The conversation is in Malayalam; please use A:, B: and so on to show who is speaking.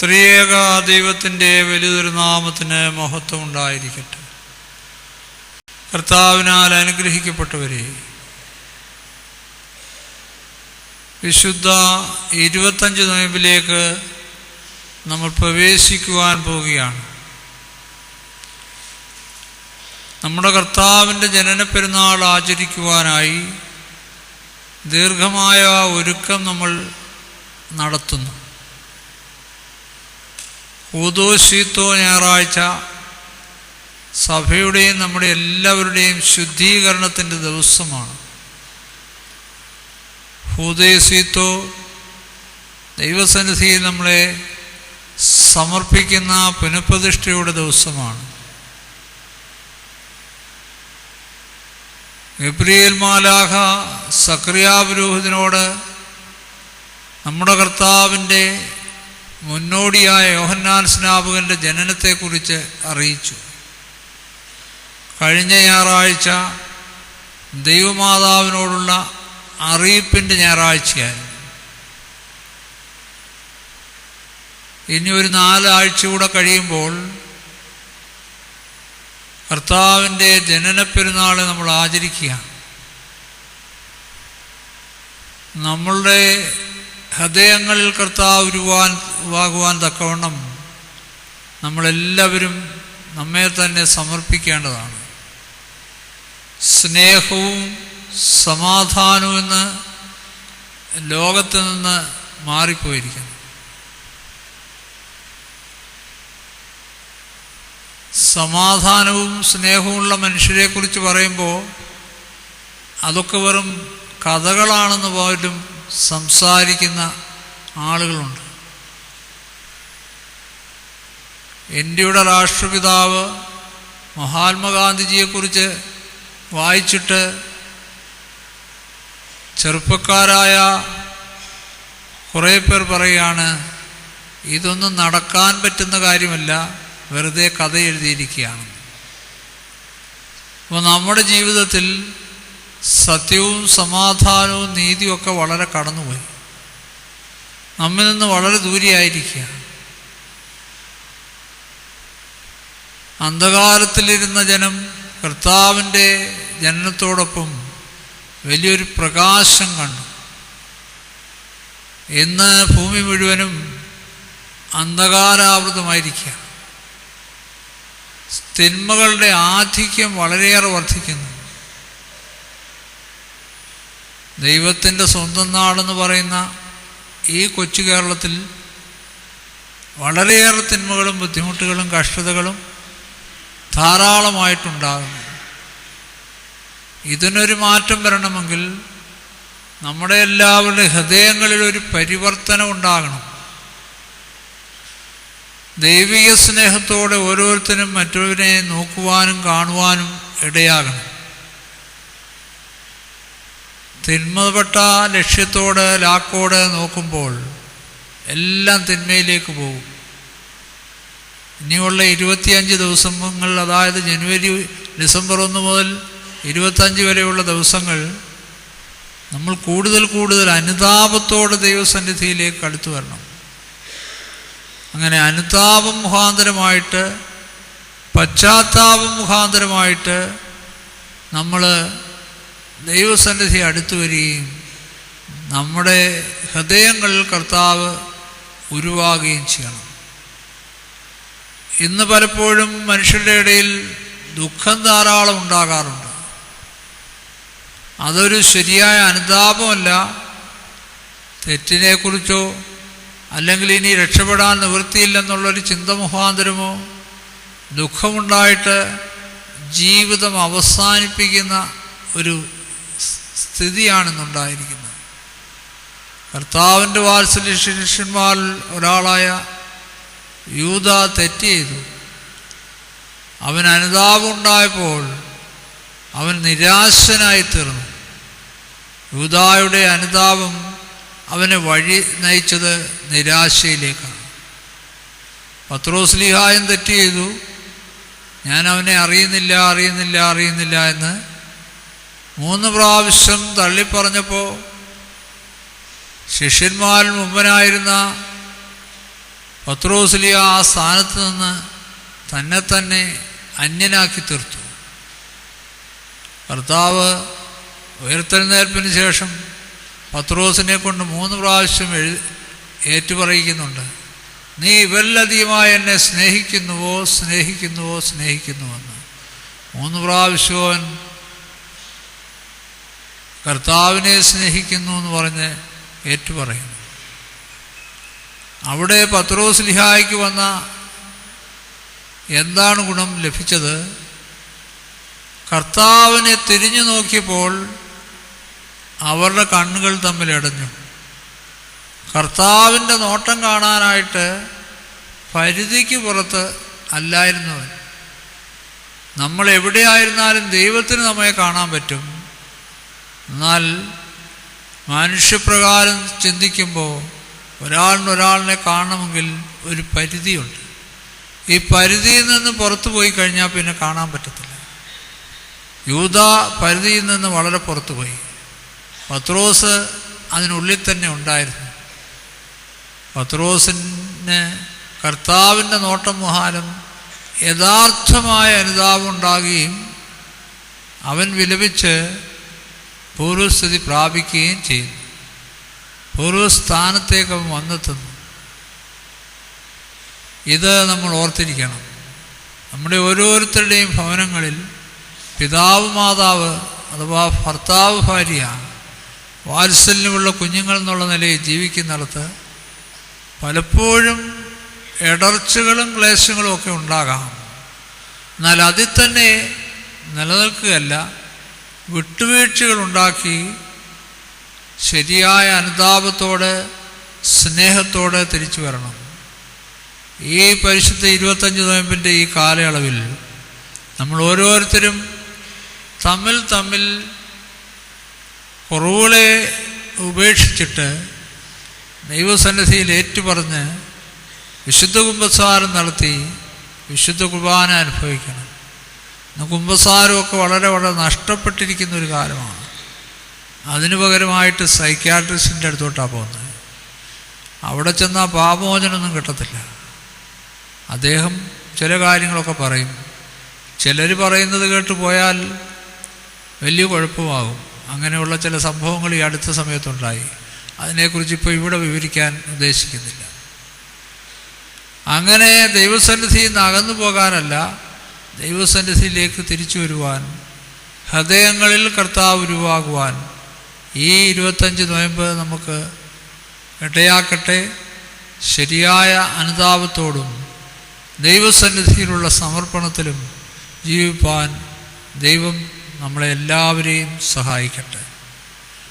A: ത്രിയേക ദൈവത്തിൻ്റെ വലിയൊരു നാമത്തിന് മഹത്വം ഉണ്ടായിരിക്കട്ടെ. കർത്താവിനാൽ അനുഗ്രഹിക്കപ്പെട്ടവരെ, വിശുദ്ധ 25 നോയമ്പിലേക്ക് നമ്മൾ പ്രവേശിക്കുവാൻ പോവുകയാണ്. നമ്മുടെ കർത്താവിൻ്റെ ജനന പെരുന്നാൾ ആചരിക്കുവാനായി ദീർഘമായ ഒരുക്കം നമ്മൾ നടത്തുന്നു. ഊദോശീത്തോ ഞായറാഴ്ച സഭയുടെയും നമ്മുടെ എല്ലാവരുടെയും ശുദ്ധീകരണത്തിൻ്റെ ദിവസമാണ്. ഹൂദേസീത്തോ ദൈവസന്നിധിയിൽ നമ്മളെ സമർപ്പിക്കുന്ന പുനഃപ്രതിഷ്ഠയുടെ ദിവസമാണ്. ഗബ്രിയേൽ മാലാഖ സക്കറിയാ പുരോഹിതനോട് നമ്മുടെ കർത്താവിൻ്റെ മുന്നോടിയായ യോഹന്നാൻ സ്നാപകൻ്റെ ജനനത്തെക്കുറിച്ച് അറിയിച്ചു. കഴിഞ്ഞ ഞായറാഴ്ച ദൈവമാതാവിനോടുള്ള അറിയിപ്പിൻ്റെ ഞായറാഴ്ചയായിരുന്നു. ഇനി ഒരു 4 ആഴ്ച കൂടെ കഴിയുമ്പോൾ കർത്താവിൻ്റെ ജനനപ്പെരുന്നാൾ നമ്മൾ ആചരിക്കുക. നമ്മളുടെ ഹൃദയങ്ങളിൽ കർത്താവ് ഉരുവാകുവാൻ തക്കവണ്ണം നമ്മളെല്ലാവരും നമ്മെ തന്നെ സമർപ്പിക്കേണ്ടതാണ്. സ്നേഹവും സമാധാനവും എന്ന് ലോകത്ത് നിന്ന് മാറിപ്പോയിരിക്കുന്നു. സമാധാനവും സ്നേഹവുമുള്ള മനുഷ്യരെക്കുറിച്ച് പറയുമ്പോൾ അതൊക്കെ വെറും കഥകളാണെന്ന് പോലും സംസാരിക്കുന്ന ആളുകളുണ്ട്. ഇന്ത്യയുടെ രാഷ്ട്രപിതാവ് മഹാത്മാഗാന്ധിജിയെക്കുറിച്ച് വായിച്ചിട്ട് ചെറുപ്പക്കാരായ കുറേ പേർ പറയുകയാണ്, ഇതൊന്നും നടക്കാൻ പറ്റുന്ന കാര്യമല്ല, വെറുതെ കഥ എഴുതിയിരിക്കുകയാണ്. അപ്പോൾ നമ്മുടെ ജീവിതത്തിൽ സത്യവും സമാധാനവും നീതിയും ഒക്കെ വളരെ കടന്നുപോയി, നമ്മിൽ നിന്ന് വളരെ ദൂരെയായിരിക്കുക. അന്ധകാരത്തിലിരുന്ന ജനം കർത്താവിൻ്റെ ജനനത്തോടൊപ്പം വലിയൊരു പ്രകാശം കണ്ടു. ഇന്ന് ഭൂമി മുഴുവനും അന്ധകാരാവൃതമായിരിക്കുക. തിന്മകളുടെ ആധിക്യം വളരെയേറെ വർദ്ധിക്കുന്നു. ദൈവത്തിൻ്റെ സ്വന്തം നാടെന്ന് പറയുന്ന ഈ കൊച്ചു കേരളത്തിൽ വളരെയേറെ തിന്മകളും ബുദ്ധിമുട്ടുകളും കഷ്ടതകളും ധാരാളമായിട്ടുണ്ടാകുന്നു. ഇതിനൊരു മാറ്റം വരണമെങ്കിൽ നമ്മുടെ എല്ലാവരുടെ ഹൃദയങ്ങളിൽ ഒരു പരിവർത്തനം ഉണ്ടാകണം. ദൈവിക സ്നേഹത്തോടെ ഓരോരുത്തരും മറ്റൊരുവനെ നോക്കുവാനും കാണുവാനും ഇടയാകണം. തിന്മപ്പെട്ട ലക്ഷ്യത്തോട് ലാക്കോട് നോക്കുമ്പോൾ എല്ലാം തിന്മയിലേക്ക് പോകും. ഇനിയുള്ള 25 ദിവസങ്ങൾ, അതായത് ഡിസംബർ 1 മുതൽ 25 വരെയുള്ള ദിവസങ്ങൾ നമ്മൾ കൂടുതൽ അനുതാപത്തോടെ ദൈവസന്നിധിയിലേക്ക് അടുത്തു വരണം. അങ്ങനെ അനുതാപം മുഖാന്തരമായിട്ട്, പശ്ചാത്താപം മുഖാന്തരമായിട്ട് നമ്മൾ ദൈവസന്നിധി അടുത്തു വരികയും നമ്മുടെ ഹൃദയങ്ങളിൽ കർത്താവ് ഉരുവാകുകയും ചെയ്യണം. ഇന്ന് പലപ്പോഴും മനുഷ്യരുടെ ഇടയിൽ ദുഃഖം ധാരാളം ഉണ്ടാകാറുണ്ട്. അതൊരു ശരിയായ അനുതാപമല്ല. തെറ്റിനെക്കുറിച്ചോ അല്ലെങ്കിൽ ഇനി രക്ഷപ്പെടാൻ നിവൃത്തിയില്ലെന്നുള്ളൊരു ചിന്ത മുഖാന്തരമോ ദുഃഖമുണ്ടായിട്ട് ജീവിതം അവസാനിപ്പിക്കുന്ന ഒരു സ്ഥിതിയാണിന്നുണ്ടായിരിക്കുന്നത്. കർത്താവിൻ്റെ വാത്സല്യ ശിഷ്യന്മാരിൽ ഒരാളായ യൂദ തെറ്റ് ചെയ്തു. അവൻ അനുതാപമുണ്ടായപ്പോൾ അവൻ നിരാശനായി തീർന്നു. യൂദായുടെ അനുതാപം അവനെ വഴി നയിച്ചത് നിരാശയിലേക്കാണ്. പത്രോസ്ലീഹായും തെറ്റ് ചെയ്തു. ഞാൻ അവനെ അറിയുന്നില്ല എന്ന് 3 പ്രാവശ്യം തള്ളിപ്പറഞ്ഞപ്പോൾ ശിഷ്യന്മാരിൽ മുമ്പനായിരുന്ന പത്രോസ്ലിയ ആ സ്ഥാനത്ത് നിന്ന് തന്നെ അന്യനാക്കി തീർത്തു. കർത്താവ് ഉയർത്തെഴുന്നേൽപ്പിന് ശേഷം പത്രോസിനെ കൊണ്ട് 3 പ്രാവശ്യം ഏറ്റുപറയിക്കുന്നുണ്ട്, നീ ഇവരിലധികമായി എന്നെ സ്നേഹിക്കുന്നുവോ സ്നേഹിക്കുന്നുവോ സ്നേഹിക്കുന്നുവെന്ന്. 3 പ്രാവശ്യവും കർത്താവിനെ സ്നേഹിക്കുന്നു എന്ന് പറഞ്ഞ് ഏറ്റുപറയുന്നു. അവിടെ പത്രോസ്ലിഹായ്ക്ക് വന്ന എന്താണ് ഗുണം ലഭിച്ചത്? കർത്താവിനെ തിരിഞ്ഞു നോക്കിയപ്പോൾ അവരുടെ കണ്ണുകൾ തമ്മിൽ ഇടഞ്ഞു. കർത്താവിൻ്റെ നോട്ടം കാണാനായിട്ട് പരിധിക്ക് പുറത്ത് അല്ലായിരുന്നവൻ. നമ്മൾ എവിടെയായിരുന്നാലും ദൈവത്തിന് നമ്മെ കാണാൻ പറ്റും. എന്നാൽ മനുഷ്യപ്രകാരം ചിന്തിക്കുമ്പോൾ ഒരാളിനെ കാണണമെങ്കിൽ ഒരു പരിധിയുണ്ട്. ഈ പരിധിയിൽ നിന്ന് പുറത്തു പോയി കഴിഞ്ഞാൽ പിന്നെ കാണാൻ പറ്റത്തില്ല. യൂദ പരിധിയിൽ നിന്ന് വളരെ പുറത്തു പോയി. പത്രോസ് അതിനുള്ളിൽ തന്നെ ഉണ്ടായിരുന്നു. പത്രോസിന് കർത്താവിൻ്റെ നോട്ടം മുഖാലും യഥാർത്ഥമായ അനുതാപം ഉണ്ടാകുകയും അവൻ വിലപിച്ച് പൂർവസ്ഥിതി പ്രാപിക്കുകയും ചെയ്യുന്നു. പൂർവസ്ഥാനത്തേക്ക് അവൻ വന്നെത്തുന്നു. ഇത് നമ്മൾ ഓർത്തിരിക്കണം. നമ്മുടെ ഓരോരുത്തരുടെയും ഭവനങ്ങളിൽ പിതാവ് മാതാവ് അഥവാ ഭർത്താവ് ഭാര്യ വാത്സല്യമുള്ള കുഞ്ഞുങ്ങൾ എന്നുള്ള നിലയിൽ ജീവിക്കുന്നിടത്ത് പലപ്പോഴും ഇടർച്ചകളും ക്ലേശങ്ങളും ഒക്കെ ഉണ്ടാകാം. എന്നാൽ അതിൽ തന്നെ നിലനിൽക്കുകയല്ല, വിട്ടുവീഴ്ചകളുണ്ടാക്കി ശരിയായ അനുതാപത്തോടെ സ്നേഹത്തോടെ തിരിച്ചു വരണം. ഈ പരിശുദ്ധ 25 നോയമ്പിൻ്റെ ഈ കാലയളവിൽ നമ്മൾ ഓരോരുത്തരും തമ്മിൽ കുറവുകളെ ഉപേക്ഷിച്ചിട്ട് ദൈവസന്നിധിയിൽ ഏറ്റുപറഞ്ഞ് വിശുദ്ധ കുമ്പസാരം നടത്തി വിശുദ്ധ കുർബാന അനുഭവിക്കണം. കുമ്പസാരമൊക്കെ വളരെ നഷ്ടപ്പെട്ടിരിക്കുന്ന ഒരു കാലമാണ്. അതിനു പകരമായിട്ട് സൈക്യാട്രിസ്റ്റിൻ്റെ അടുത്തോട്ടാണ് പോകുന്നത്. അവിടെ ചെന്നാൽ പാപമോചനമൊന്നും കിട്ടത്തില്ല. അദ്ദേഹം ചില കാര്യങ്ങളൊക്കെ പറയും. ചിലർ പറയുന്നത് കേട്ട് പോയാൽ വലിയ കുഴപ്പമാകും. അങ്ങനെയുള്ള ചില സംഭവങ്ങൾ ഈ അടുത്ത സമയത്തുണ്ടായി. അതിനെക്കുറിച്ച് ഇപ്പോൾ ഇവിടെ വിവരിക്കാൻ ഉദ്ദേശിക്കുന്നില്ല. അങ്ങനെ ദൈവസന്നിധിയിൽ നിന്ന് അകന്നു പോകാനല്ല, ദൈവസന്നിധിയിലേക്ക് തിരിച്ചു വരുവാൻ, ഹൃദയങ്ങളിൽ കർത്താവ് ഉരുവാകുവാൻ ഈ 25 നോയമ്പ് നമുക്ക് ഇടയാക്കട്ടെ. ശരിയായ അനുതാപത്തോടും ദൈവസന്നിധിയിലുള്ള സമർപ്പണത്തിലും ജീവിപ്പാൻ ദൈവം നമ്മളെ എല്ലാവരെയും സഹായിക്കട്ടെ.